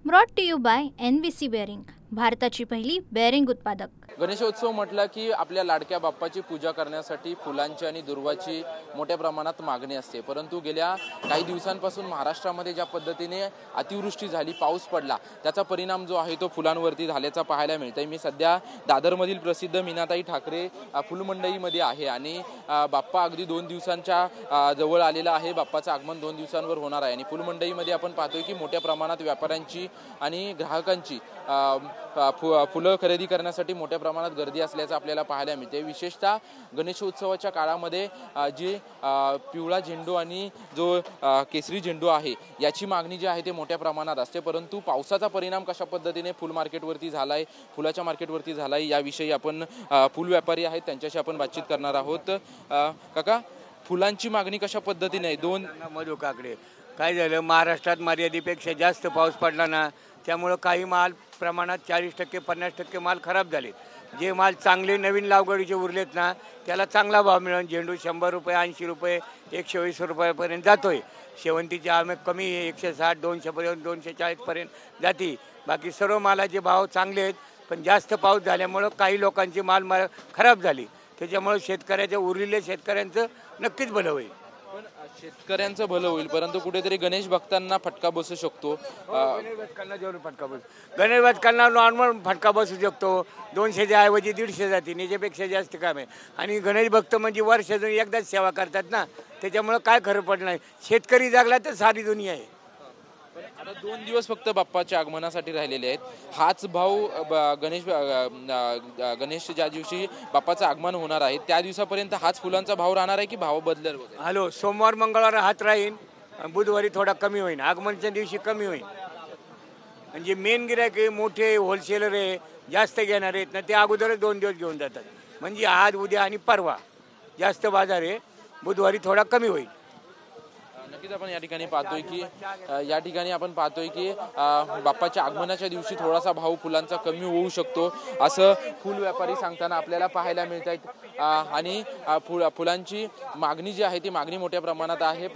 Brought to you by NVC bearing, भारताची पहिली bearing उत्पादक। गणेशोत्सव म्हटला की आपल्या लाडक्या बाप्पाची पूजा करण्यासाठी फुलांची आणि दुर्वाची मोठ्या प्रमाणात मागणी असते। परंतु गेल्या काही दिवसांपासून महाराष्ट्रामध्ये ज्या पद्धतीने अतिवृष्टी झाली, पाऊस पडला, त्याचा परिणाम जो आहे तो फुलांवरती झाल्याचा पाहायला मिळतंय। मी सध्या दादरमधील प्रसिद्ध मीनाताई ठाकरे फुलमंडईमध्ये आहे आणि बाप्पा अगदी 2 दिवसांच्या जवळ आलेला आहे। बाप्पाचं आगमन 2 दिवसांवर होणार आहे आणि फुलमंडईमध्ये आपण पाहतोय की मोठ्या प्रमाणात व्यापाऱ्यांची आणि ग्राहकांची फुलं खरेदी करण्यासाठी मोठ्या प्रमाणात गर्दी असल्याचं आपल्याला पाहायला मिळते। विशेषतः गणेशोत्सवाच्या काळामध्ये जी पिवळा झेंडू आणि जो केसरी झेंडू आहे याची मागणी जी आहे ते मोठ्या प्रमाणात असते। परंतु पावसाचा परिणाम कशा पद्धतीने फुल मार्केटवरती झालाय, फुलाच्या मार्केटवरती झालाय, याविषयी आपण फुल व्यापारी आहेत त्यांच्याशी आपण बातचीत करणार आहोत। काका, फुलांची मागणी कशा पद्धतीने आहे? दोन मधू काकडे काय झालं, महाराष्ट्रात मर्यादेपेक्षा जास्त पाऊस पडला ना, त्यामुळं काही माल प्रमाणात 40% 50% माल खराब झाले। जे माल चांगले नवीन लागवडीचे उरलेत ना, त्याला चांगला भाव मिळून झेंडू 100 रुपये 80 रुपये 120 रुपयापर्यंत जातोय। शेवंतीची आम्ही कमी 160 200 पर्यंत 240 पर्यंत जाती। बाकी सर्व मालाचे भाव चांगले आहेत, पण जास्त पाऊस झाल्यामुळं काही लोकांची माल खराब झाली। त्याच्यामुळे शेतकऱ्याच्या उरलेल्या शेतकऱ्यांचं नक्कीच भलं होईल। पण शेतकऱ्यांचं भलं होईल, परंतु कुठेतरी गणेश भक्तांना फटका बसू शकतो। गणेश भक्तांना जेवढं फटका गणेश भक्तांना नॉर्मल फटका बसू शकतो। 200च्या ऐवजी 150 जातील, याच्यापेक्षा जास्त काम आहे। आणि गणेश भक्त म्हणजे वर्षातून एकदाच सेवा करतात ना, त्याच्यामुळं काय खरं पडलं नाही। शेतकरी जागला तर सारी दुनिया आहे। आता 2 दिवस फक्त बाप्पाच्या आगमनासाठी राहिलेले आहेत। हाच भाव गणेश ज्या दिवशी बाप्पाचं आगमन होणार आहे त्या दिवसापर्यंत हाच फुलांचा भाव राहणार आहे की भाव बदलेल वगैरे? हॅलो, सोमवार मंगळवार हात राहील, बुधवारी थोडा कमी होईल, आगमनच्या दिवशी कमी होईल। म्हणजे मेन गिरायक मोठे होलसेलर आहे, जास्त घेणार आहेत ना, ते अगोदरच 2 दिवस घेऊन जातात। म्हणजे आज उद्या आणि परवा जास्त बाजार आहे, बुधवारी थोडा कमी होईल। नक्कीच आपण या ठिकाणी पाहतोय की बाप्पाच्या आगमनाच्या दिवशी थोडासा भाव फुलांचा कमी होऊ शकतो, असं फुल व्यापारी सांगताना आपल्याला पाहायला मिळत आहेत। आणि फुलांची मागणी जी आहे ती मागणी मोठ्या प्रमाणात आहे,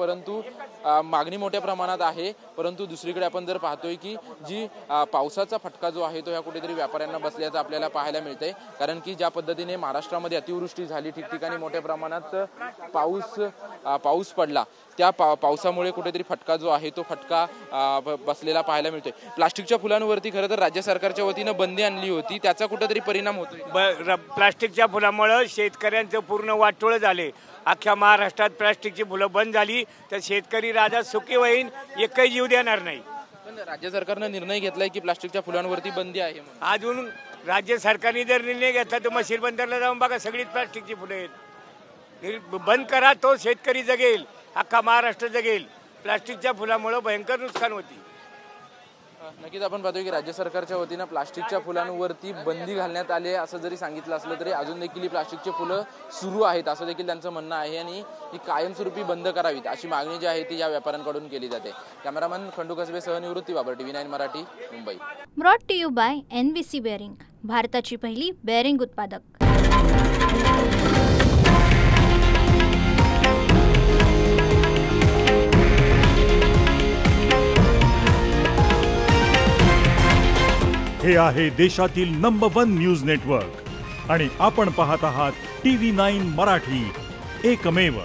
परंतु दुसरीकडे आपण जर पाहतोय की जी पावसाचा फटका जो आहे तो ह्या कुठेतरी व्यापाऱ्यांना बसल्याचं आपल्याला पाहायला मिळतंय। कारण की ज्या पद्धतीने महाराष्ट्रामध्ये अतिवृष्टी झाली, ठिकठिकाणी मोठ्या प्रमाणात पाऊस पडला, त्या पावसामुळे कुठेतरी फटका जो आहे तो फटका बसलेला पाहायला मिळतोय। प्लास्टिकच्या फुलांवरती खरं तर राज्य सरकारच्या वतीनं बंदी आणली होती, त्याचा कुठेतरी परिणाम होतोय। प्लास्टिकच्या फुलामुळे शेतकऱ्यांचं पूर्ण वाटोळं झाले। अख्ख्या महाराष्ट्रात प्लास्टिकची फुलं बंद झाली तर शेतकरी राजा सुखी होईल, एकही जीव देणार नाही। पण राज्य सरकारनं निर्णय घेतलाय की प्लास्टिकच्या फुलांवरती बंदी आहे। अजून राज्य सरकारने जर निर्णय घेतला तर मग शिरबंदरला जाऊन बघा, सगळीच प्लास्टिकची फुलं आहेत। बंद करा, तो शेतकरी जगेल, अख्खा महाराष्ट्र जगेल। प्लास्टिकच्या फुलामुळे भयंकर नुकसान होती। नक्कीच आपण पाहतोय की राज्य सरकारच्या वतीनं प्लास्टिकच्या फुलांवरती बंदी घालण्यात आली असं जरी सांगितलं असलं तरी अजून देखील ही प्लास्टिकची फुलं सुरू आहेत असं देखील त्यांचं म्हणणं आहे आणि ही कायमस्वरूपी बंद करावीत अशी मागणी जी आहे ती या व्यापाऱ्यांकडून केली जाते। कॅमेरामन खंडू कसबे सह Nivrutti Babar, TV9 Marathi, Mumbai. Brought to you by NVC bearing, भारताची पहिली बेअरिंग उत्पादक। हे आहे देशातील नंबर 1 न्यूज नेटवर्क आणि आपण पाहत आहात TV9 मराठी, एकमेव।